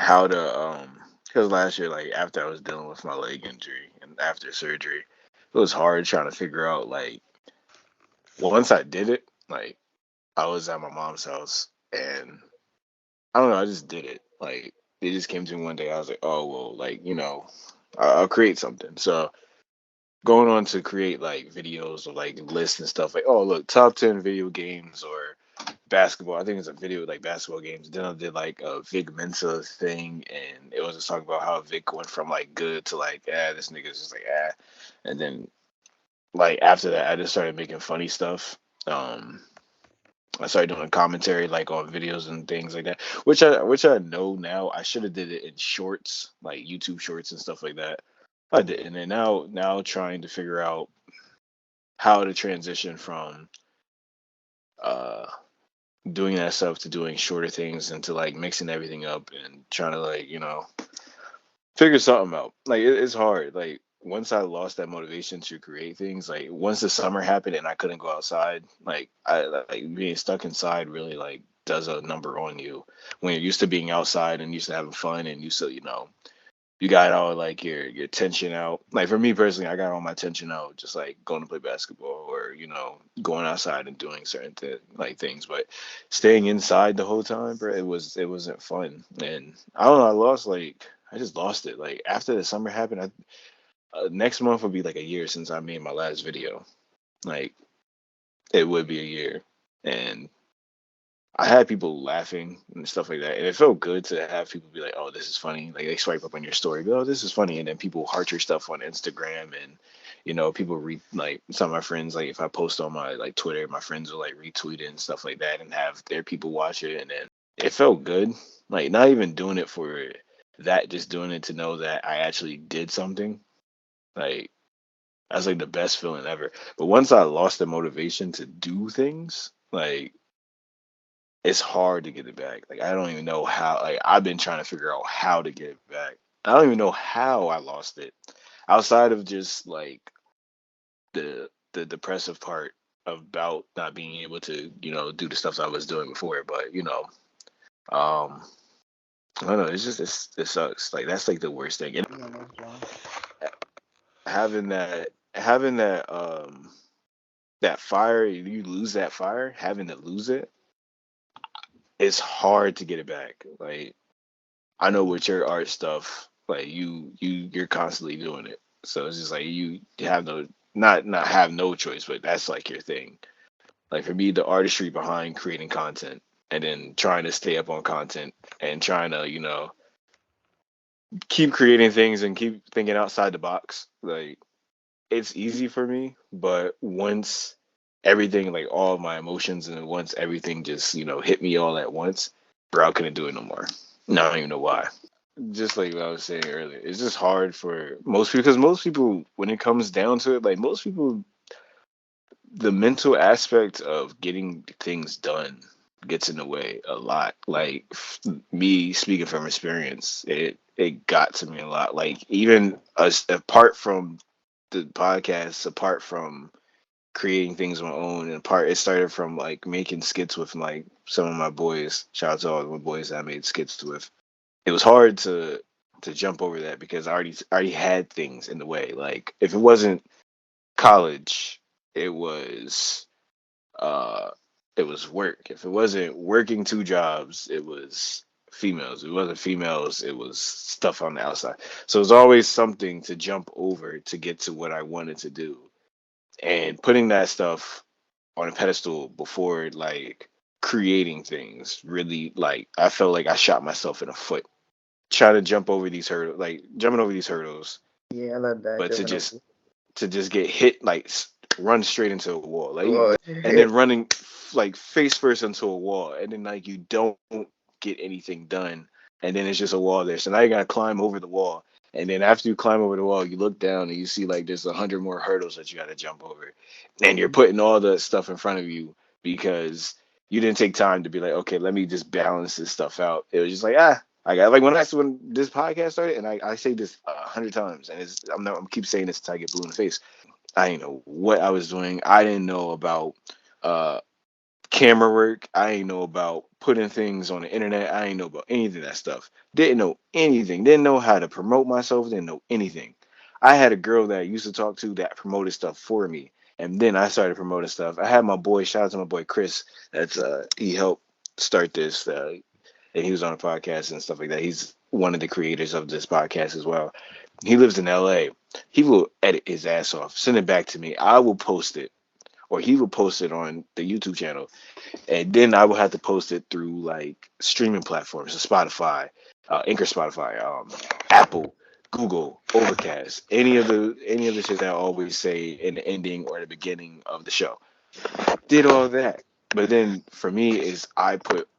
how to because last year, like after I was dealing with my leg injury and after surgery, it was hard trying to figure out like once I did it, like I was at my mom's house and I don't know, I just did it. Like it just came to me one day. I was like, oh well, like I'll create something. So going on to create like videos of like lists and stuff like, oh look, top 10 video games or basketball. I think it's a video like basketball games. Then I did like a Vic Mensa thing, and it was just talking about how Vic went from like good to like, this nigga's just like, and then like after that, I just started making funny stuff. Um, I started doing commentary like on videos and things like that, which I know now I should have did it in shorts, like YouTube shorts and stuff like that. I didn't, and now trying to figure out how to transition from uh doing that stuff to doing shorter things and to like mixing everything up and trying to like figure something out. Like it's hard. Like once I lost that motivation to create things, like once the summer happened and I couldn't go outside, like I like being stuck inside really like does a number on you when you're used to being outside and used to having fun and used to you got all like your tension out. Like for me personally, I got all my tension out just like going to play basketball or going outside and doing certain like things. But staying inside the whole time, bro, it wasn't fun. And I don't know, I just lost it. Like after the summer happened, next month would be like a year since I made my last video. Like it would be a year, and I had people laughing and stuff like that, and it felt good to have people be like, "Oh, this is funny." Like they swipe up on your story, go, "Oh, this is funny," and then people heart your stuff on Instagram, and people like some of my friends. Like if I post on my like Twitter, my friends will like retweet it and stuff like that, and have their people watch it, and then it felt good. Like not even doing it for that, just doing it to know that I actually did something. Like that's like the best feeling ever. But once I lost the motivation to do things, like it's hard to get it back. Like I don't even know how. Like I've been trying to figure out how to get it back. I don't even know how I lost it. Outside of just like the depressive part about not being able to, do the stuff I was doing before. But um, I don't know. It's just it sucks. Like that's like the worst thing. And Yeah, that's wrong. having that fire, you lose that fire. Having to lose it, it's hard to get it back. Like I know with your art stuff, like you're constantly doing it. So it's just like you have not have no choice, but that's like your thing. Like for me, the artistry behind creating content and then trying to stay up on content and trying to, keep creating things and keep thinking outside the box. Like it's easy for me, but once everything, like all of my emotions and once everything just, hit me all at once, bro, I couldn't do it no more. No, I don't even know why. Just like what I was saying earlier, it's just hard for most people because most people, when it comes down to it, like most people, the mental aspect of getting things done gets in the way a lot. Like me speaking from experience, it got to me a lot. Like even us, apart from the podcast, apart from creating things on my own, and part it started from like making skits with like some of my boys. Shout out to all my boys that I made skits with. It was hard to jump over that because I already had things in the way. Like if it wasn't college, it was uh it was work. If it wasn't working two jobs, it was females. If it wasn't females, it was stuff on the outside. So it was always something to jump over to get to what I wanted to do. And putting that stuff on a pedestal before like creating things really like I felt like I shot myself in the foot trying to jump over these hurdles, like jumping over these hurdles, Yeah, I love that but to just definitely. to just get hit like run straight into a wall, like Well, and then running like face first into a wall, and then like you don't get anything done, and then it's just a wall there. So now you gotta climb over the wall, and then after you climb over the wall, you look down and you see like there's 100 more hurdles that you gotta jump over, and you're putting all the stuff in front of you because you didn't take time to be like, okay, let me just balance this stuff out. It was just like I got like when this podcast started, and I say this 100 times, and I'm keep saying this until I get blue in the face. I didn't know what I was doing. I didn't know about uh camera work. I ain't know about putting things on the internet. I ain't know about any of that stuff. Didn't know anything. Didn't know how to promote myself. Didn't know anything. I had a girl that I used to talk to that promoted stuff for me. And then I started promoting stuff. I had my boy, shout out to my boy Chris, that's he helped start this and he was on a podcast and stuff like that. He's one of the creators of this podcast as well. He lives in LA. He will edit his ass off, send it back to me. I will post it, or he will post it on the YouTube channel, and then I will have to post it through like streaming platforms, so Spotify, Anchor, Spotify, Apple, Google, Overcast, any of the shit that I always say in the ending or the beginning of the show. Did all that, but then for me is I put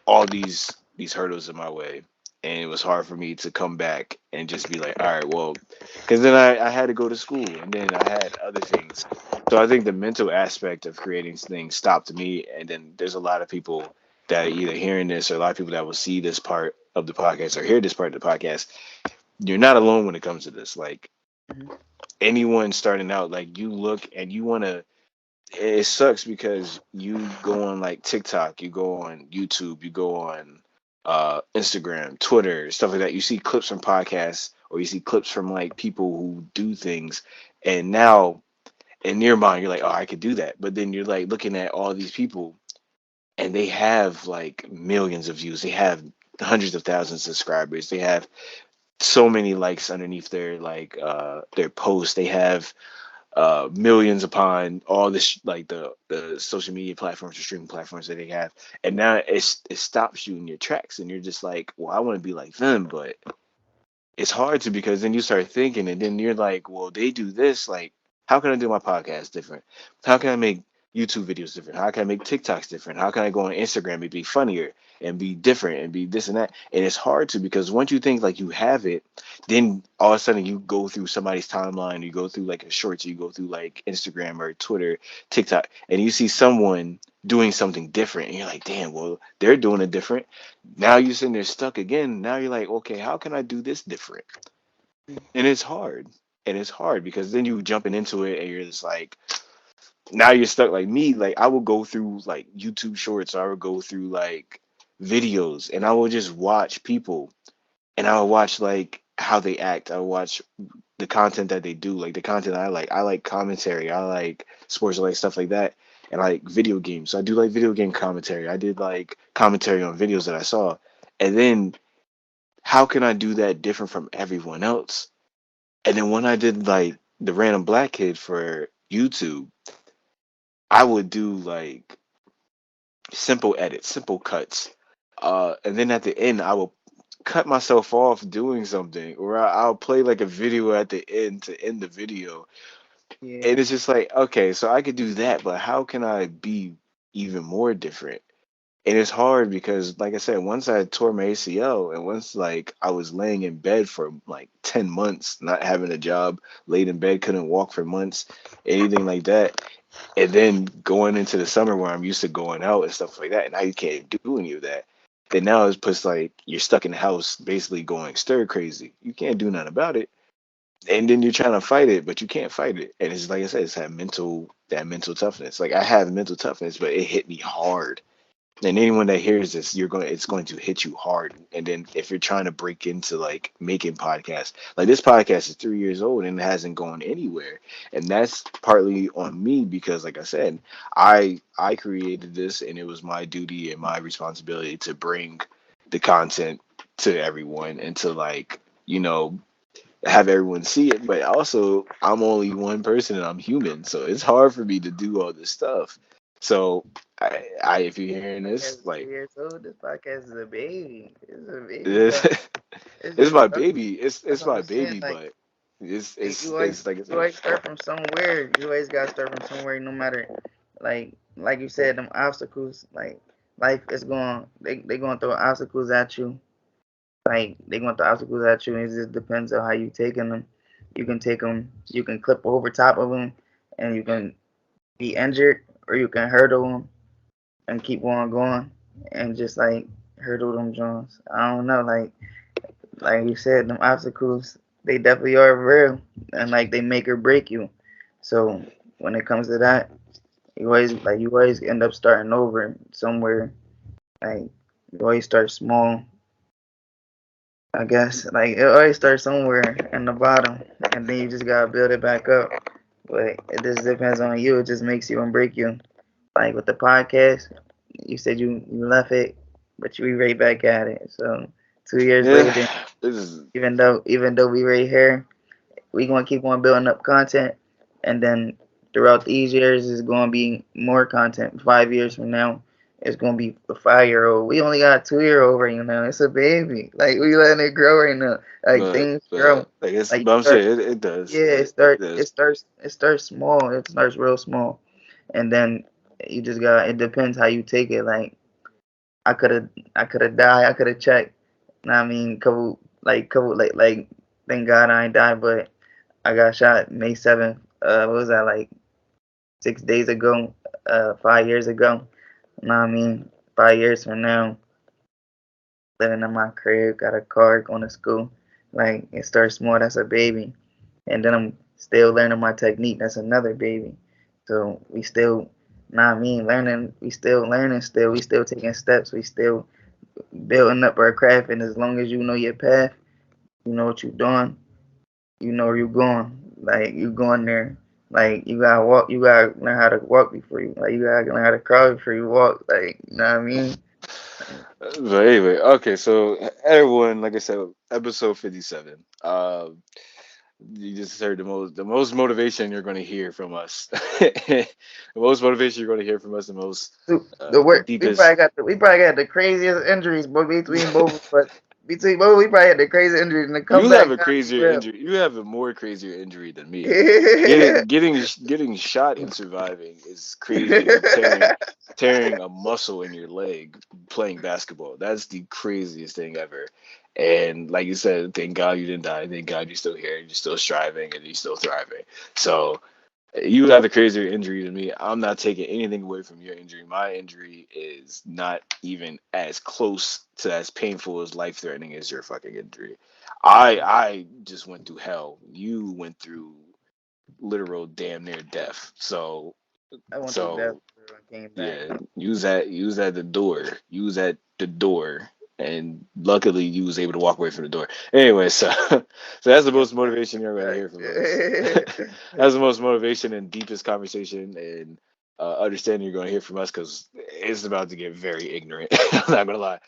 all these hurdles in my way, and it was hard for me to come back and just be like, all right, well, because then I had to go to school, and then I had other things. So I think the mental aspect of creating things stopped me, and then there's a lot of people that are either hearing this, or a lot of people that will see this part of the podcast or hear this part of the podcast. You're not alone when it comes to this. Like Mhm. anyone starting out, like you look and you want to, it sucks because you go on like TikTok, you go on YouTube, you go on Instagram, Twitter, stuff like that. You see clips from podcasts, or you see clips from like people who do things, and now in your mind you're like, oh, I could do that. But then you're like looking at all these people, and they have like millions of views, they have hundreds of thousands of subscribers, they have so many likes underneath their posts, they have millions upon all this like the social media platforms or streaming platforms that they have, and now it stops you in your tracks, and you're just like, well, I want to be like them, but it's hard to, because then you start thinking, and then you're like, well, they do this, like, how can I do my podcast different? How can I make YouTube videos different? How can I make TikToks different? How can I go on Instagram and be funnier and be different and be this and that? And it's hard to, because once you think like you have it, then all of a sudden you go through somebody's timeline, you go through like a shorts, you go through like Instagram or Twitter, TikTok, and you see someone doing something different, and you're like, damn, well, they're doing it different. Now you're sitting there stuck again. Now you're like, okay, how can I do this different? And it's hard. And it's hard because then you jumping into it, and you're just like, now you're stuck like me. Like I will go through like YouTube shorts, or I would go through like videos, and I will just watch people, and I will watch like how they act. I will watch the content that they do, like the content I like. I like commentary. I like sports, I like stuff like that. And I like video games. So I do like video game commentary. I did like commentary on videos that I saw. And then how can I do that different from everyone else? And then when I did like the random black kid for YouTube, I would do like simple edits, simple cuts. And then at the end, I will cut myself off doing something, or I'll play like a video at the end to end the video. Yeah. And it's just like, okay, so I could do that, but how can I be even more different? And it's hard because, like I said, once I tore my ACL, and once like I was laying in bed for like 10 months, not having a job, laid in bed, couldn't walk for months, anything like that. And then going into the summer where I'm used to going out and stuff like that, and now you can't do any of that. Then now it's just like you're stuck in the house, basically going stir crazy. You can't do nothing about it, and then you're trying to fight it, but you can't fight it. And it's like I said, it's that mental toughness. Like I have mental toughness, but it hit me hard. And anyone that hears this, it's going to hit you hard. And then if you're trying to break into like making podcasts, like this podcast is 3 years old and it hasn't gone anywhere. And that's partly on me because, like I said, I created this, and it was my duty and my responsibility to bring the content to everyone, and to like, have everyone see it. But also, I'm only one person and I'm human, so it's hard for me to do all this stuff. So, if you're hearing Podcast this, is like, 3 years old. This podcast is a baby. It's a baby, it's, but it's it's just my tough. baby. It's That's what my I'm saying. baby, Like but it's you it's you always it's like you always start from somewhere. You always gotta start from somewhere, no matter like you said, them obstacles. Like life is going, they going to throw obstacles at you. Like they going to throw obstacles at you. And it just depends on how you taking them. You can take them. You can clip over top of them, and you can be injured, or you can hurdle them and keep on going, and just like hurdle them Jones. I don't know, like you said, them obstacles, they definitely are real, and like they make or break you. So when it comes to that, you always end up starting over somewhere. Like you always start small. I guess like it always starts somewhere in the bottom, and then you just gotta build it back up. But it just depends on you. It just makes you and break you. Like with the podcast, you said you left it, but you right back at it. So 2 years Yeah, later, this is even though we right here, we gonna keep on building up content, and then throughout these years is gonna be more content. 5 years from now, it's gonna be a 5 year old. We only got a 2 year old right now. It's a baby. Like we letting it grow right now. Like things grow. like it's, Like but you I'm start. saying it does. Yeah, It does. it starts small. It starts real small, and then you just got. It depends how you take it. Like I could have died. I could have checked. Know what I mean, couple like thank God I ain't died, but I got shot May 7th. What was that, like 6 days ago? 5 years ago. Know what I mean? 5 years from now, living in my crib, got a car, going to school. Like it starts small. That's a baby, and then I'm still learning my technique. That's another baby. So we still, know what I mean, learning. We still learning. Still, we still taking steps. We still building up our craft. And as long as you know your path, you know what you're doing, you know where you're going. Like you going there. Like you gotta walk. You gotta learn how to walk before you. Like you gotta learn how to crawl before you walk. Like you know what I mean? But anyway, okay. So everyone, like I said, episode 57. You just heard the most motivation you're going to hear from us. The most motivation you're going to hear from us. The The work. deepest. We probably got the craziest injuries, but between both, we probably had the craziest injuries and the You have comeback. a Not be crazier real. injury. You have a more crazier injury than me. Yeah. Getting shot and surviving is crazier than tearing a muscle in your leg playing basketball. That's the craziest thing ever. And like you said, thank God you didn't die. Thank God you're still here. You're still striving and you're still thriving. So you have a crazier injury than me. I'm not taking anything away from your injury. My injury is not even as close to as painful as life threatening as your fucking injury. I just went through hell. You went through literal damn near death. I went through that So and came back. yeah, use at the door. Use at the door. And luckily you was able to walk away from the door. Anyway, so that's the most motivation you're gonna hear from us. That's the most motivation and deepest conversation and understanding you're gonna hear from us because it's about to get very ignorant. I'm not gonna lie.